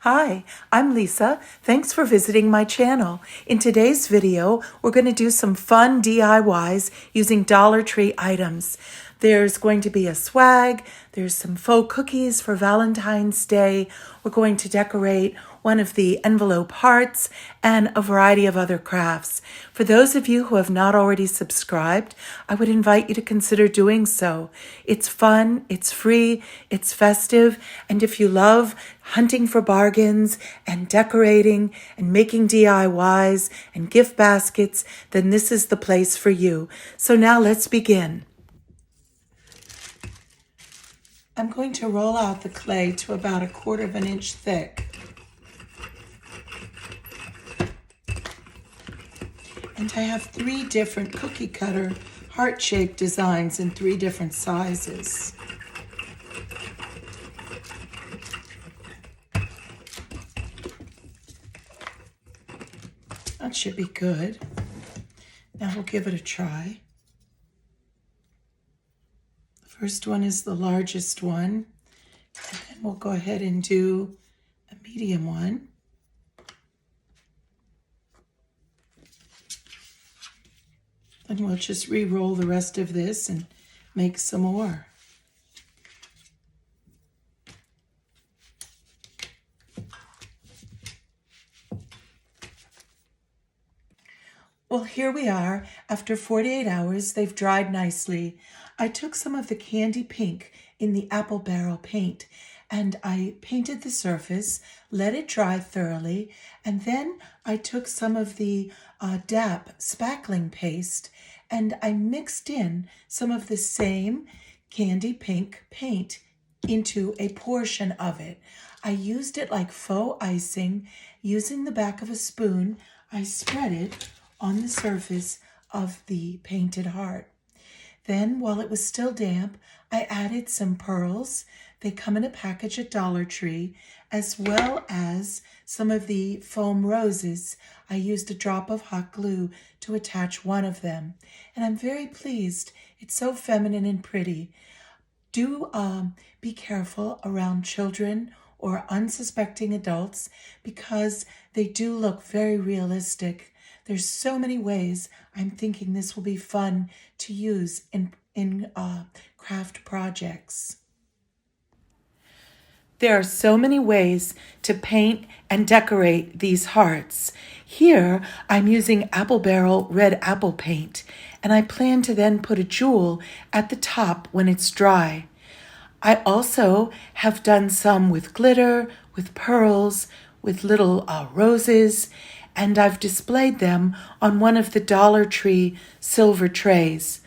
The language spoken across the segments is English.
Hi, I'm Lisa. Thanks for visiting my channel. In today's video, we're going to do some fun DIYs using Dollar Tree items. There's going to be a swag, there's some faux cookies for Valentine's Day. We're going to decorate one of the envelope hearts and a variety of other crafts. For those of you who have not already subscribed, I would invite you to consider doing so. It's fun, it's free, it's festive, and if you love hunting for bargains and decorating and making DIYs and gift baskets, then this is the place for you. So now let's begin. I'm going to roll out the clay to about 1/4 of an inch thick. And I have 3 different cookie cutter heart-shaped designs in 3 different sizes. That should be good. Now we'll give it a try. The first one is the largest one. And then we'll go ahead and do a medium one. And we'll just re-roll the rest of this and make some more. Well, here we are. After 48 hours, they've dried nicely. I took some of the candy pink in the apple barrel paint and I painted the surface, let it dry thoroughly, and then I took some of the DAP spackling paste and I mixed in some of the same candy pink paint into a portion of it. I used it like faux icing. Using the back of a spoon, I spread it on the surface of the painted heart. Then, while it was still damp, I added some pearls. They come in a package at Dollar Tree, as well as some of the foam roses. I used a drop of hot glue to attach one of them, and I'm very pleased. It's so feminine and pretty. Do be careful around children or unsuspecting adults because they do look very realistic. There's so many ways I'm thinking this will be fun to use in craft projects. There are so many ways to paint and decorate these hearts. Here, I'm using apple barrel red apple paint, and I plan to then put a jewel at the top when it's dry. I also have done some with glitter, with pearls, with little roses, and I've displayed them on one of the Dollar Tree silver trays.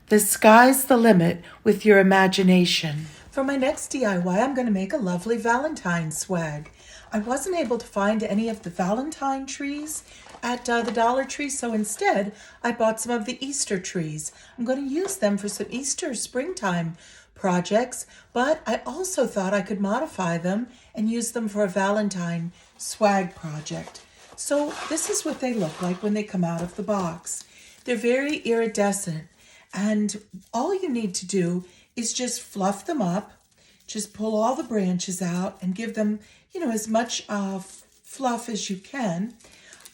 The sky's the limit with your imagination. For my next DIY, I'm going to make a lovely Valentines swag. I wasn't able to find any of the Valentine trees at the Dollar Tree, so instead I bought some of the Easter trees. I'm going to use them for some Easter springtime projects, but I also thought I could modify them and use them for a Valentine swag project. So this is what they look like when they come out of the box. They're very iridescent, and all you need to do is just fluff them up, just pull all the branches out and give them, as much fluff as you can.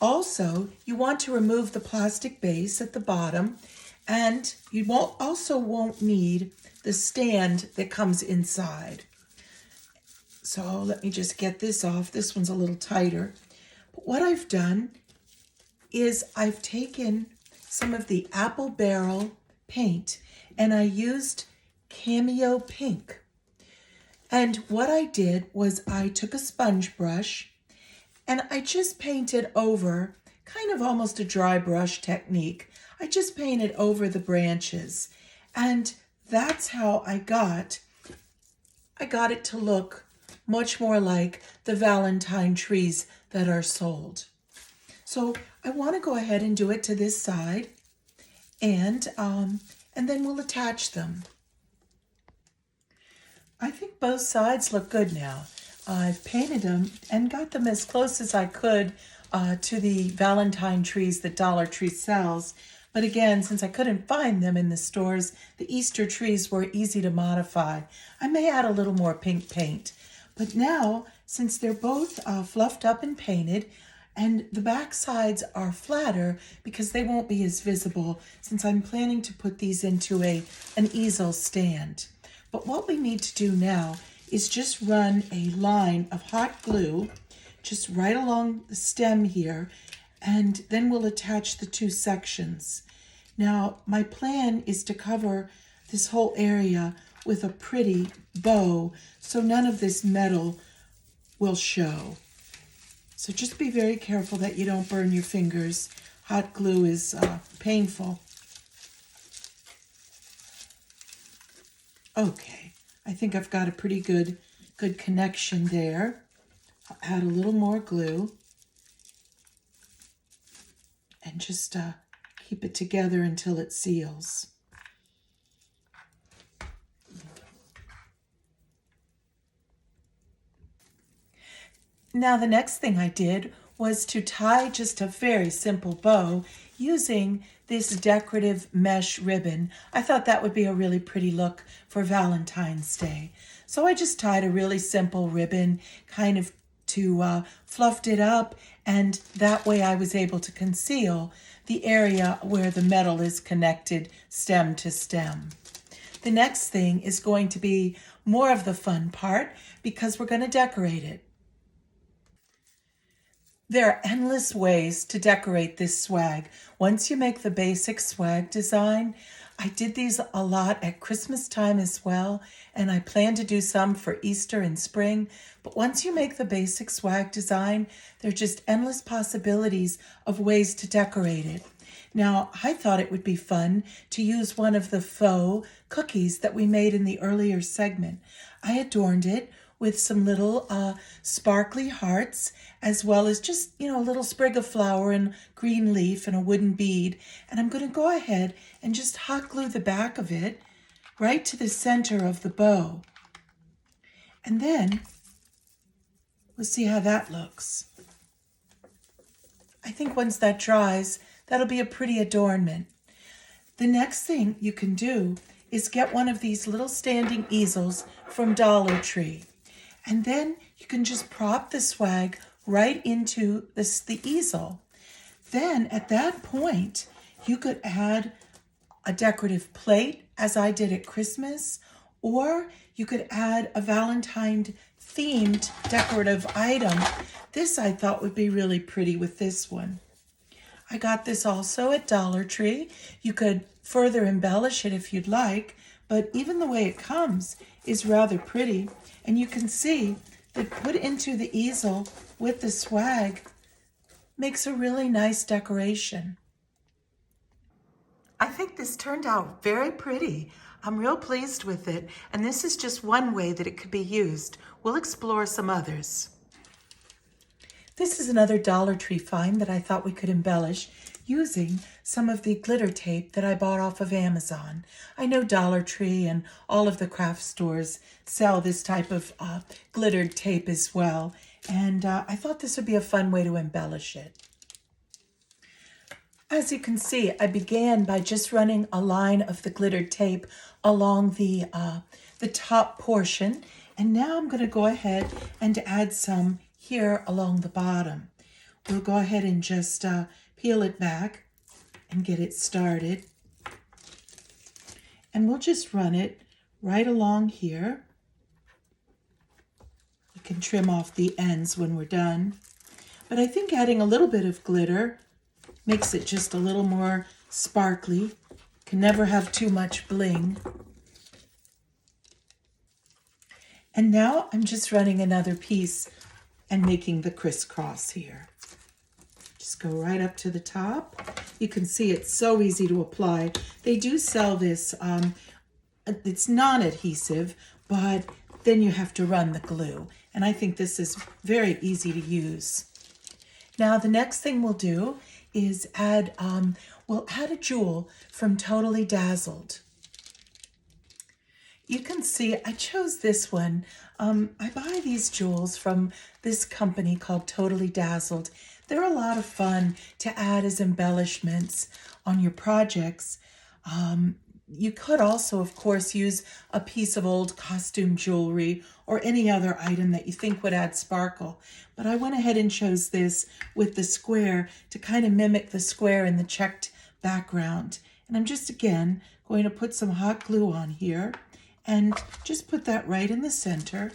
Also, you want to remove the plastic base at the bottom, and you won't need the stand that comes inside. So let me just get this off. This one's a little tighter. But what I've done is I've taken some of the apple barrel paint and I used Cameo Pink. And what I did was I took a sponge brush and I just painted over, kind of almost a dry brush technique. I just painted over the branches. And that's how I got it to look much more like the Valentine trees that are sold. So I want to go ahead and do it to this side, and then we'll attach them. I think both sides look good now. I've painted them and got them as close as I could to the Valentine trees that Dollar Tree sells. But again, since I couldn't find them in the stores, the Easter trees were easy to modify. I may add a little more pink paint. But now, since they're both fluffed up and painted, and the back sides are flatter because they won't be as visible since I'm planning to put these into an easel stand. But what we need to do now is just run a line of hot glue just right along the stem here, and then we'll attach the two sections. Now, my plan is to cover this whole area with a pretty bow so none of this metal will show. So just be very careful that you don't burn your fingers. Hot glue is painful. Okay, I think I've got a pretty good connection there. I'll add a little more glue and just keep it together until it seals. Now the next thing I did was to tie just a very simple bow using this decorative mesh ribbon. I thought that would be a really pretty look for Valentine's Day. So I just tied a really simple ribbon kind of to fluffed it up, and that way I was able to conceal the area where the metal is connected stem to stem. The next thing is going to be more of the fun part because we're going to decorate it. There are endless ways to decorate this swag. Once you make the basic swag design, I did these a lot at Christmas time as well, and I plan to do some for Easter and spring. But once you make the basic swag design, there are just endless possibilities of ways to decorate it. Now, I thought it would be fun to use one of the faux cookies that we made in the earlier segment. I adorned it with some little sparkly hearts, as well as just, a little sprig of flower and green leaf and a wooden bead. And I'm going to go ahead and just hot glue the back of it right to the center of the bow. And then we'll see how that looks. I think once that dries, that'll be a pretty adornment. The next thing you can do is get one of these little standing easels from Dollar Tree. And then you can just prop the swag right into the easel. Then at that point, you could add a decorative plate, as I did at Christmas, or you could add a Valentine themed decorative item. This I thought would be really pretty with this one. I got this also at Dollar Tree. You could further embellish it if you'd like, but even the way it comes is rather pretty. And you can see that put into the easel with the swag makes a really nice decoration. I think this turned out very pretty. I'm real pleased with it, and this is just one way that it could be used. We'll explore some others. This is another Dollar Tree find that I thought we could embellish using some of the glitter tape that I bought off of Amazon. I know Dollar Tree and all of the craft stores sell this type of glittered tape as well, and I thought this would be a fun way to embellish it. As you can see, I began by just running a line of the glittered tape along the top portion, and now I'm going to go ahead and add some here along the bottom. We'll go ahead and just peel it back and get it started. And we'll just run it right along here. We can trim off the ends when we're done. But I think adding a little bit of glitter makes it just a little more sparkly. Can never have too much bling. And now I'm just running another piece and making the crisscross here. Just go right up to the top. You can see it's so easy to apply. They do sell this, it's non-adhesive, but then you have to run the glue. And I think this is very easy to use. Now the next thing we'll do is we'll add a jewel from Totally Dazzled. You can see I chose this one. I buy these jewels from this company called Totally Dazzled. They're a lot of fun to add as embellishments on your projects. You could also, of course, use a piece of old costume jewelry or any other item that you think would add sparkle. But I went ahead and chose this with the square to kind of mimic the square in the checked background. And I'm just, again, going to put some hot glue on here and just put that right in the center.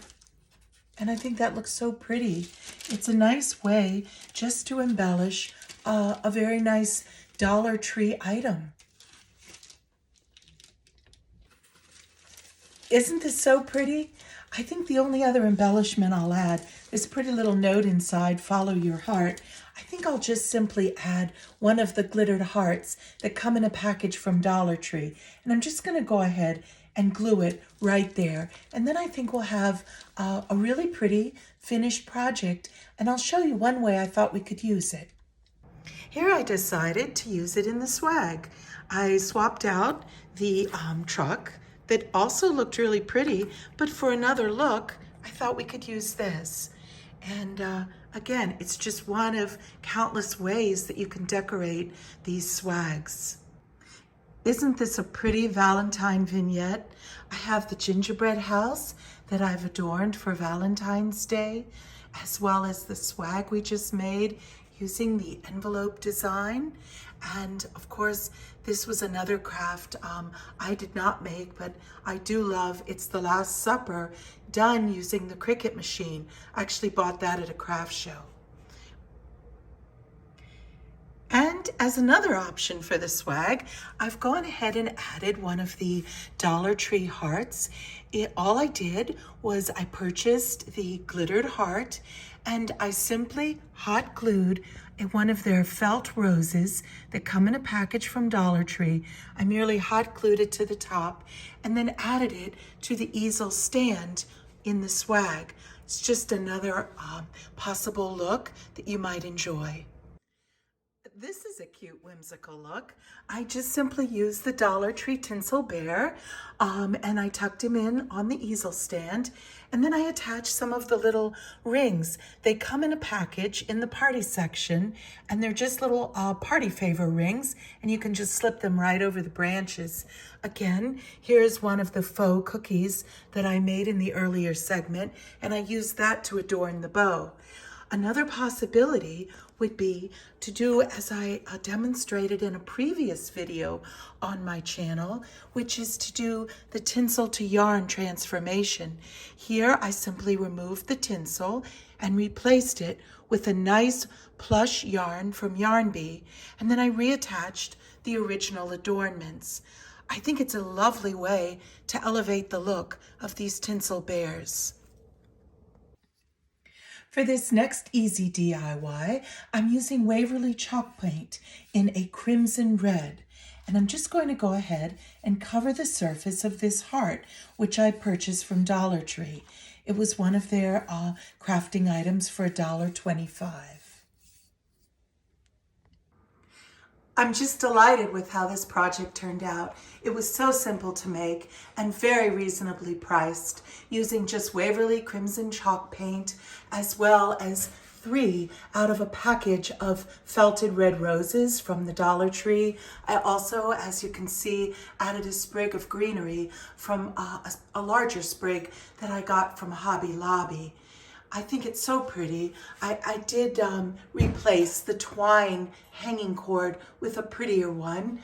And I think that looks so pretty. It's a nice way just to embellish a very nice Dollar Tree item. Isn't this so pretty? I think the only other embellishment I'll add, this pretty little note inside, follow your heart. I think I'll just simply add one of the glittered hearts that come in a package from Dollar Tree. And I'm just going to go ahead and glue it right there. And then I think we'll have a really pretty finished project. And I'll show you one way I thought we could use it. Here I decided to use it in the swag. I swapped out the truck that also looked really pretty, but for another look, I thought we could use this. And again, it's just one of countless ways that you can decorate these swags. Isn't this a pretty Valentine vignette? I have the gingerbread house that I've adorned for Valentine's Day, as well as the swag we just made using the envelope design. And of course, this was another craft I did not make, but I do love. It's the Last Supper done using the Cricut machine. I actually bought that at a craft show. And as another option for the swag, I've gone ahead and added one of the Dollar Tree hearts. All I did was I purchased the glittered heart and I simply hot glued one of their felt roses that come in a package from Dollar Tree. I merely hot glued it to the top and then added it to the easel stand in the swag. It's just another possible look that you might enjoy. This is a cute, whimsical look. I just simply used the Dollar Tree tinsel bear and I tucked him in on the easel stand. And then I attached some of the little rings. They come in a package in the party section and they're just little party favor rings and you can just slip them right over the branches. Again, here's one of the faux cookies that I made in the earlier segment and I used that to adorn the bow. Another possibility would be to do as I demonstrated in a previous video on my channel, which is to do the tinsel to yarn transformation. Here I simply removed the tinsel and replaced it with a nice plush yarn from Yarn Bee, and then I reattached the original adornments. I think it's a lovely way to elevate the look of these tinsel bears. For this next easy DIY, I'm using Waverly chalk paint in a crimson red. And I'm just going to go ahead and cover the surface of this heart, which I purchased from Dollar Tree. It was one of their crafting items for $1.25. I'm just delighted with how this project turned out. It was so simple to make and very reasonably priced, using just Waverly Crimson chalk paint as well as 3 out of a package of felted red roses from the Dollar Tree. I also, as you can see, added a sprig of greenery from a larger sprig that I got from Hobby Lobby. I think it's so pretty. I did replace the twine hanging cord with a prettier one.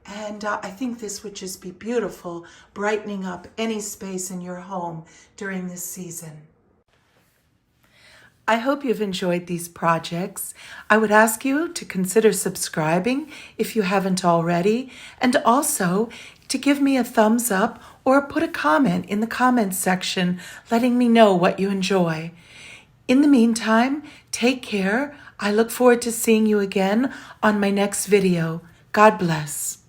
And I think this would just be beautiful, brightening up any space in your home during this season. I hope you've enjoyed these projects. I would ask you to consider subscribing if you haven't already, and also to give me a thumbs up or put a comment in the comments section letting me know what you enjoy. In the meantime, take care. I look forward to seeing you again on my next video. God bless.